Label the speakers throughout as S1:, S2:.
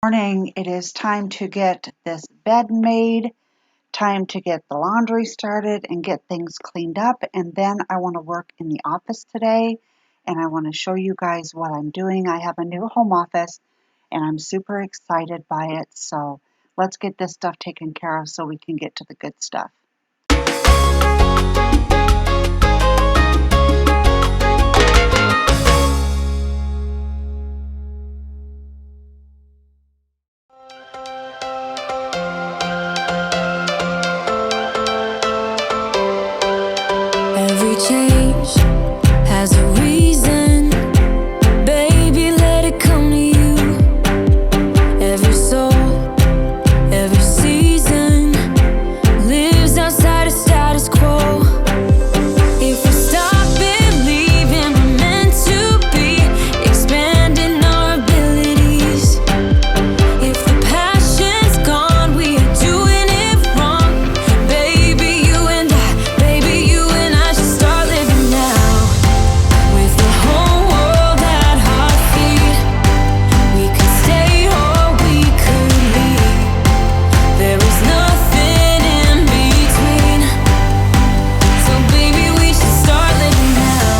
S1: Morning. It is time to get this bed made, time to get the laundry started and get things cleaned up. And then I want to work in the office today and I want to show you guys what I'm doing. I have a new home office and I'm super excited by it. So let's get this stuff taken care of so we can get to the good stuff.
S2: Every change has a reason, baby, let it come to you. Every soul, every season lives outside of status quo. If we stop believing we're meant to be, expanding our abilities. If the passion's gone, we are doing it wrong. Baby, you and I should start living now. With the whole world at our feet, we could stay or we could leave. There is nothing in between. So baby, we should start living now,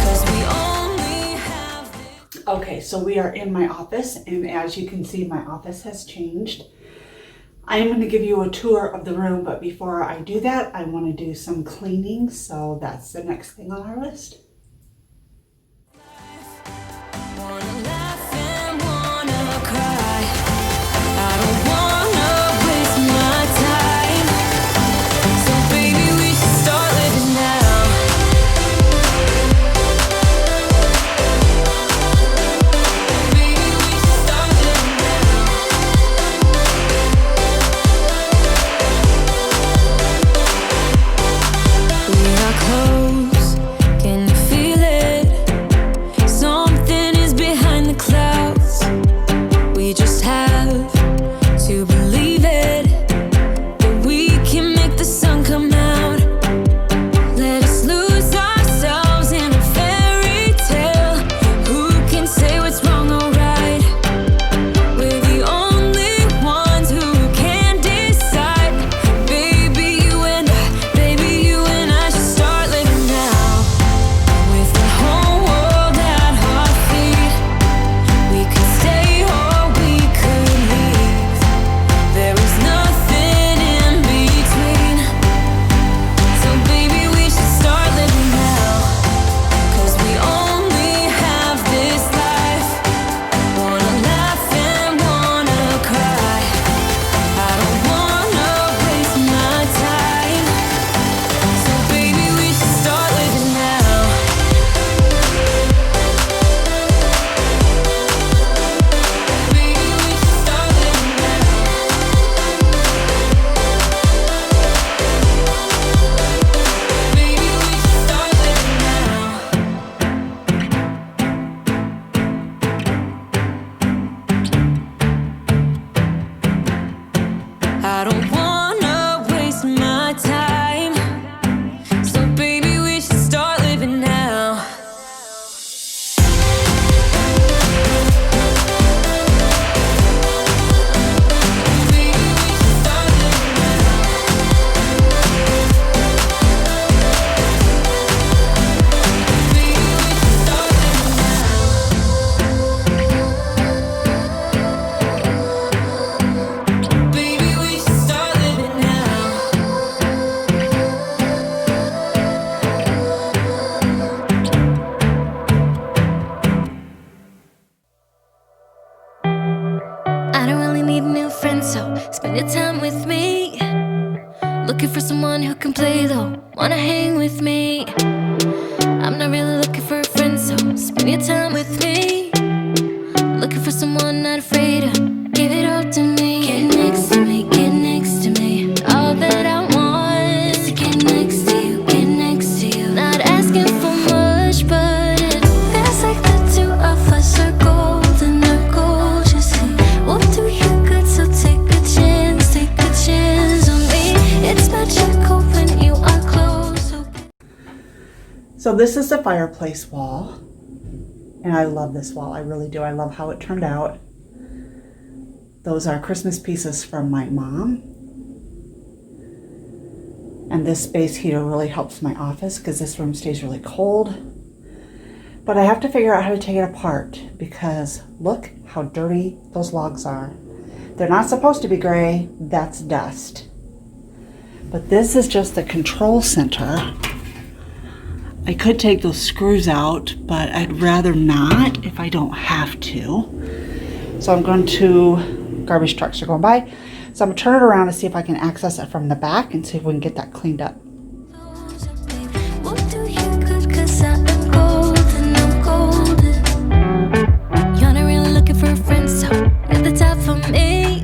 S2: 'cause we only have this.
S1: Okay, so we are in my office, and as you can see, my office has changed. I am going to give you a tour of the room, but before I do that, I want to do some cleaning, so that's the next thing on our list.
S2: Wanna laugh and wanna cry. I don't wanna waste my time. So baby, we should start living now. Baby, we should start living now. We are close, can you feel it? Something is behind the clouds. We just have to believe it, that we can make the sun come out. Let us lose ourselves in a fairy tale. Who can say what's wrong or right? We're the only ones who can decide. Baby, you and I should start living now. With the whole world at our feet, we could stay or we could leave. There is nothing in between. So baby, we should start living now, 'cause we only have this life. Wanna laugh and wanna cry. I don't wanna waste my time. So baby, we should start living now. Baby, we should start living now. Baby, we should start living now. I don't wanna waste my time. So baby, we should start living now. Baby, we should start living now. Baby, we should start living now. Baby, we should start living now. I don't really need a new friend, so spend your time with me. Looking for someone who can play though, wanna hang with me. I'm not really looking for a friend, so spend your time with me. Looking for someone not afraid to give it all to me. Get next to me, get next to me. All that I want is to get next to you, get next to you. Not asking for much, but it feels like the two of us are golden, are gold, you see. We'll do you good, so take a chance on me. It's magical when you are close.
S1: So this is the fireplace wall, and I love this wall. I really do. I love how it turned out. Those are Christmas pieces from my mom. And this space heater really helps my office because this room stays really cold. But I have to figure out how to take it apart because look how dirty those logs are. They're not supposed to be gray, that's dust. But this is just the control center. I could take those screws out, but I'd rather not if I don't have to. So I'm going to, garbage trucks are going by. So I'm gonna turn it around and see if I can access it from the back and see if we can get that cleaned up.
S2: You're not really looking for a friend, so you're the type for me.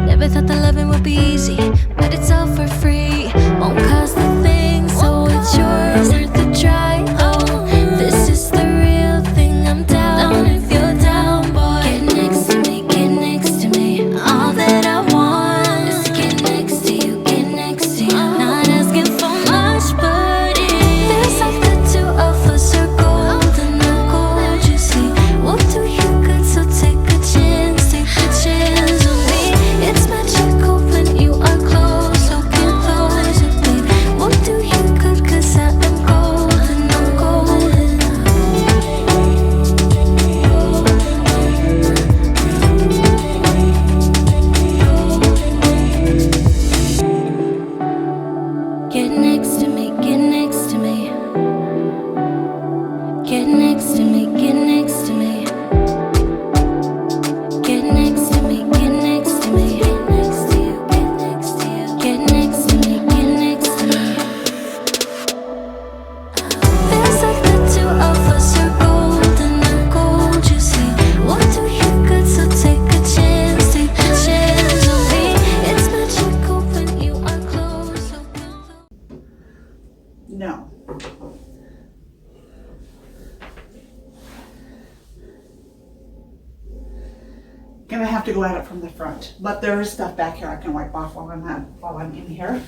S2: Never thought that loving would be easy, but it's all for free. Won't cost a thing, so it's yours, worth a try. Oh, this is the real thing. I'm down if you're down, boy. Get next to me, get next to me. All that I want is to get next to you, get next to you. Not asking for much, but it feels like the two of us are golden. We're gold, you see. We'll do you good, so take a chance on me. It's magical when you are close, so get closer, babe. We'll do you good, 'cause I am golden, I'm golden. Get next to me, get next to me. Get next to me, get next to me. Get next to me, get next to me. Get next to you, get next to you. Get next to me, get next to me. Feels like the two of us are golden and gold, you see. What do you good, so take a chance on me. It's magical when you are close, so
S1: No. Gonna have to go at it from the front, but there is stuff back here I can wipe off while I'm in here.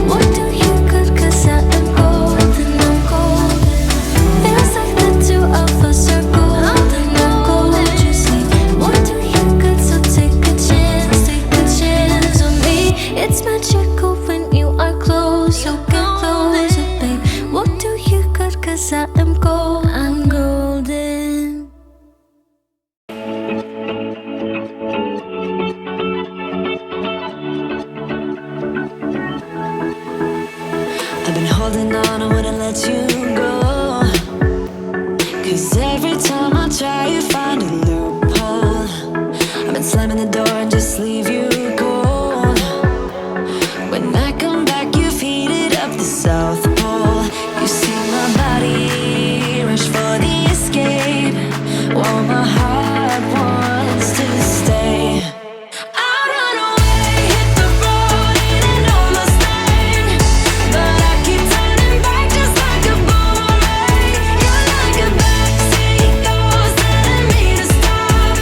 S2: what do you good, 'cause I am golden, I'm golden. Feels like the two of us are golden, I'm gold, you see. What do you good, so take a chance on me. It's magical when you are close, so get closer, babe. What do you good, 'cause I am gold, I'm golden. I've been holding on, I wouldn't let you go. 'Cause every time I try, you find a loophole. I've been slamming the door and just leave you cold. When I come back, you've heated up the South Pole. You see my body rush for the escape, while my heart wants to stay. I run away, hit the road, it ain't almost thing. But I keep turning back just like a boomerang. You're like a backseat ghost telling me to stop.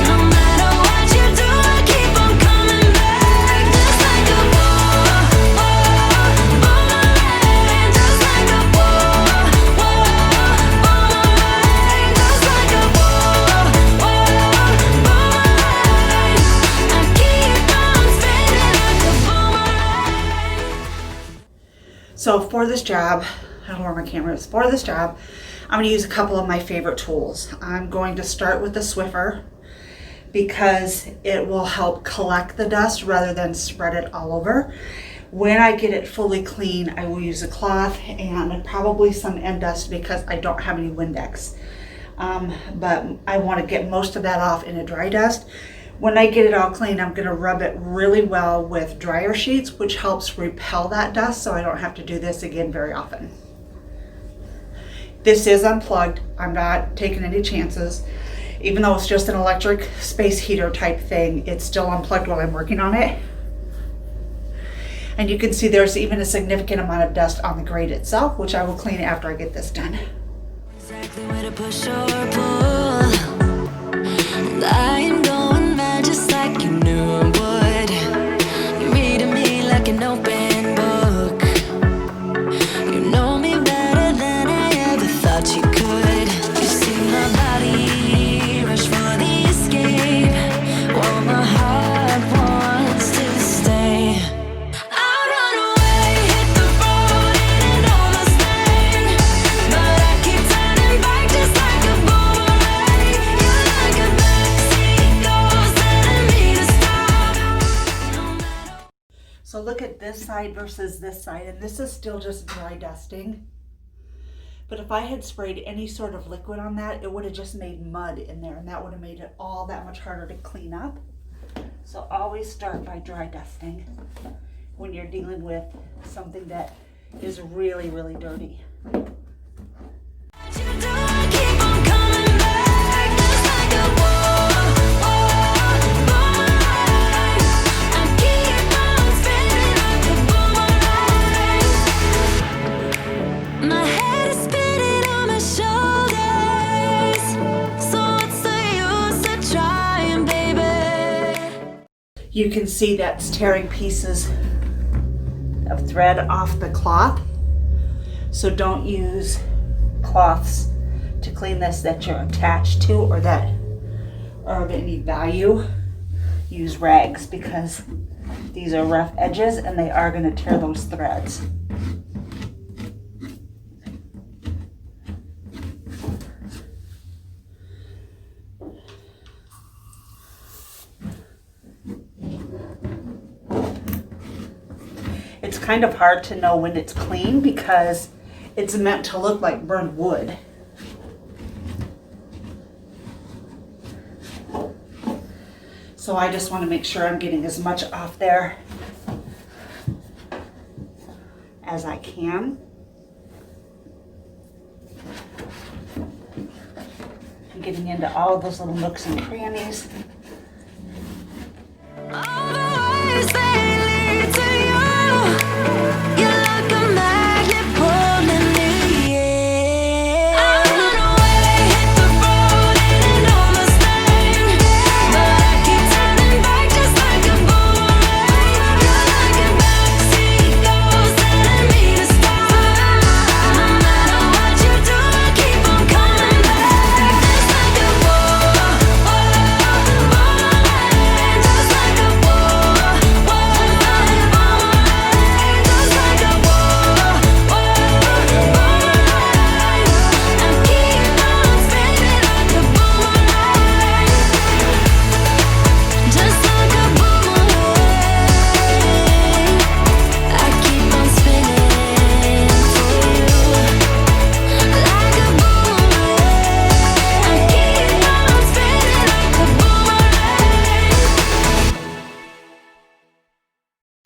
S2: No matter what you do, I keep on coming back. Just like a boomerang. Just like a boomerang. Just like a boomerang. I keep on spinning like a boomerang.
S1: So for this job, I don't know where my camera is. For this job, I'm going to use a couple of my favorite tools. I'm going to start with the Swiffer because it will help collect the dust rather than spread it all over. When I get it fully clean, I will use a cloth and probably some end dust because I don't have any Windex. But I want to get most of that off in a dry dust. When I get it all clean, I'm going to rub it really well with dryer sheets, which helps repel that dust so I don't have to do this again very often. This is unplugged. I'm not taking any chances. Even though it's just an electric space heater type thing, it's still unplugged while I'm working on it. And you can see there's even a significant amount of dust on the grate itself, which I will clean after I get this done.
S2: Exactly where to push or pull. And I am going mad just like you knew I would. You're reading me like an open book. You know me better
S1: this side versus this side, and this is still just dry dusting. But if I had sprayed any sort of liquid on that, it would have just made mud in there, and that would have made it all that much harder to clean up. So always start by dry dusting when you're dealing with something that is really, really dirty. You can see that's tearing pieces of thread off the cloth. So don't use cloths to clean this that you're attached to or that are of any value. Use rags because these are rough edges and they are going to tear those threads. It's kind of hard to know when it's clean because it's meant to look like burned wood. So I just want to make sure I'm getting as much off there as I can. I'm getting into all of those little nooks and crannies.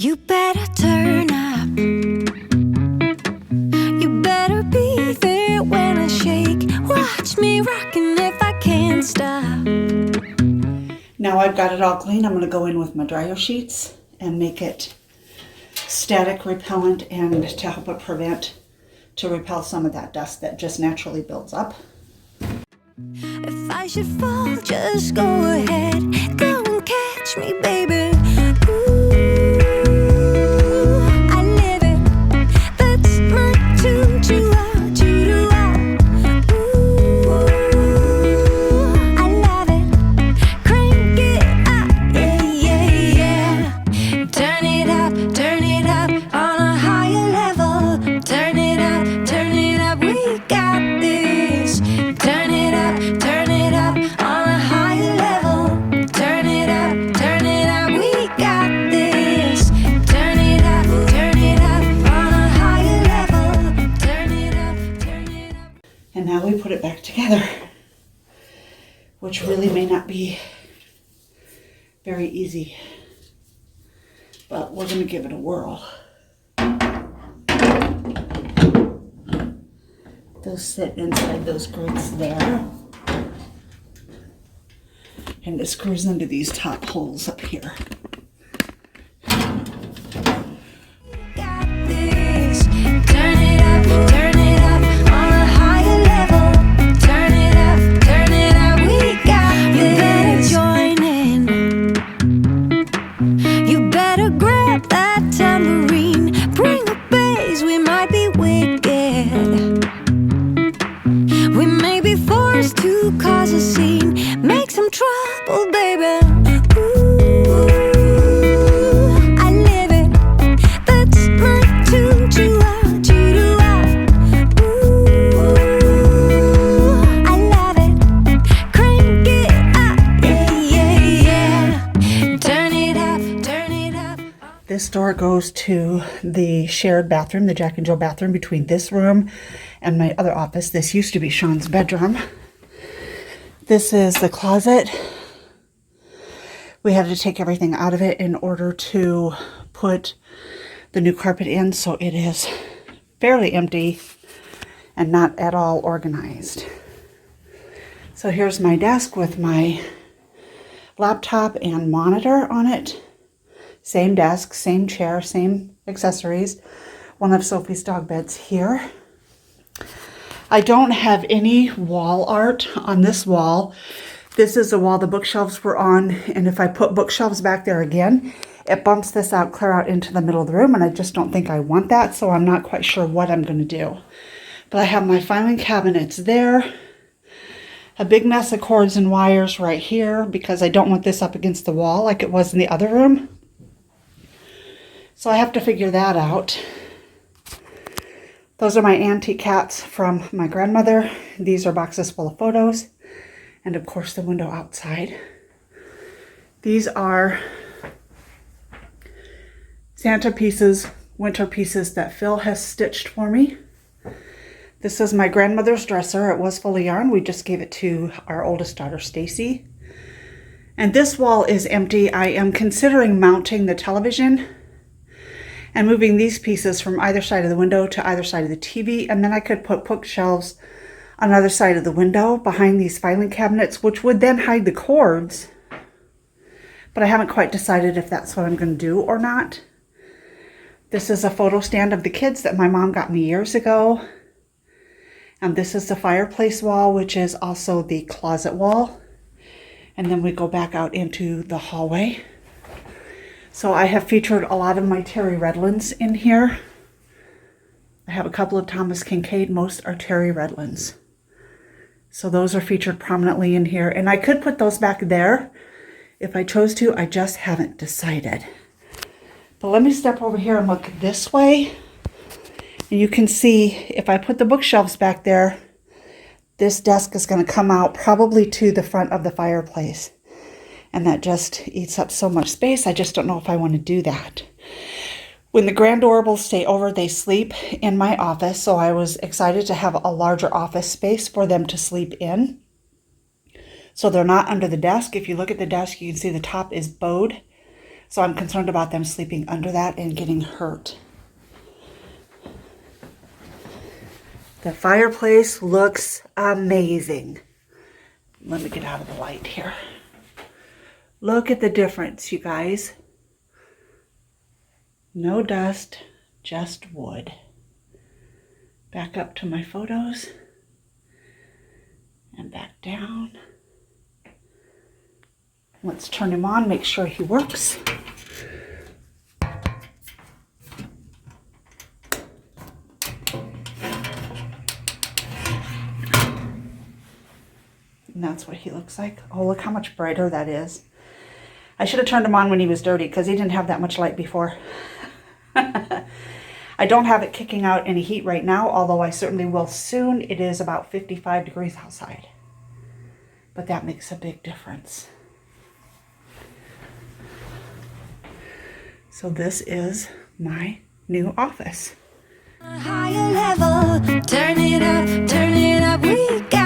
S2: You better turn up. You better be there when I shake. Watch me rockin' if I can't stop.
S1: Now I've got it all clean. I'm going to go in with my dryer sheets and make it static repellent and to help it repel some of that dust that just naturally builds up.
S2: If I should fall, just go ahead. Go and catch me, baby.
S1: And now we put it back together, which really may not be very easy, but we're going to give it a whirl. Those sit inside those grooves there, and it screws into these top holes up here.
S2: To cause a scene, make some trouble, baby. Ooh.
S1: this door goes to the shared bathroom, the Jack and Jill bathroom between this room and my other office. This used to be Sean's bedroom. This is the closet. We had to take everything out of it in order to put the new carpet in, so it is fairly empty and not at all organized. So here's my desk with my laptop and monitor on it. Same desk, same chair, same accessories. One of Sophie's dog beds here. I don't have any wall art on this wall. This is the wall the bookshelves were on, and if I put bookshelves back there again, it bumps this out clear out into the middle of the room, and I just don't think I want that, so I'm not quite sure what I'm going to do. But I have my filing cabinets there. A big mess of cords and wires right here because I don't want this up against the wall like it was in the other room. So I have to figure that out. Those are my antique cats from my grandmother. These are boxes full of photos. And of course the window outside. These are Santa pieces, winter pieces that Phil has stitched for me. This is my grandmother's dresser. It was full of yarn. We just gave it to our oldest daughter, Stacy. And this wall is empty. I am considering mounting the television and moving these pieces from either side of the window to either side of the TV. And then I could put bookshelves on either side of the window behind these filing cabinets, which would then hide the cords. But I haven't quite decided if that's what I'm going to do or not. This is a photo stand of the kids that my mom got me years ago. And this is the fireplace wall, which is also the closet wall. And then we go back out into the hallway. So I have featured a lot of my Terry Redlands in here. I have a couple of Thomas Kincaid. Most are Terry Redlands. So those are featured prominently in here. And I could put those back there if I chose to. I just haven't decided. But let me step over here and look this way. And you can see if I put the bookshelves back there, this desk is going to come out probably to the front of the fireplace. And that just eats up so much space. I just don't know if I want to do that. When the Grandorables stay over, they sleep in my office. So I was excited to have a larger office space for them to sleep in. So they're not under the desk. If you look at the desk, you can see the top is bowed. So I'm concerned about them sleeping under that and getting hurt. The fireplace looks amazing. Let me get out of the light here. Look at the difference, you guys. No dust, just wood. Back up to my photos. And back down. Let's turn him on, make sure he works. And that's what he looks like. Oh, look how much brighter that is. I should have turned him on when he was dirty because he didn't have that much light before. I don't have it kicking out any heat right now, although I certainly will soon. It is about 55 degrees outside. But that makes a big difference. So this is my new office.
S2: Higher level, turn it up, we got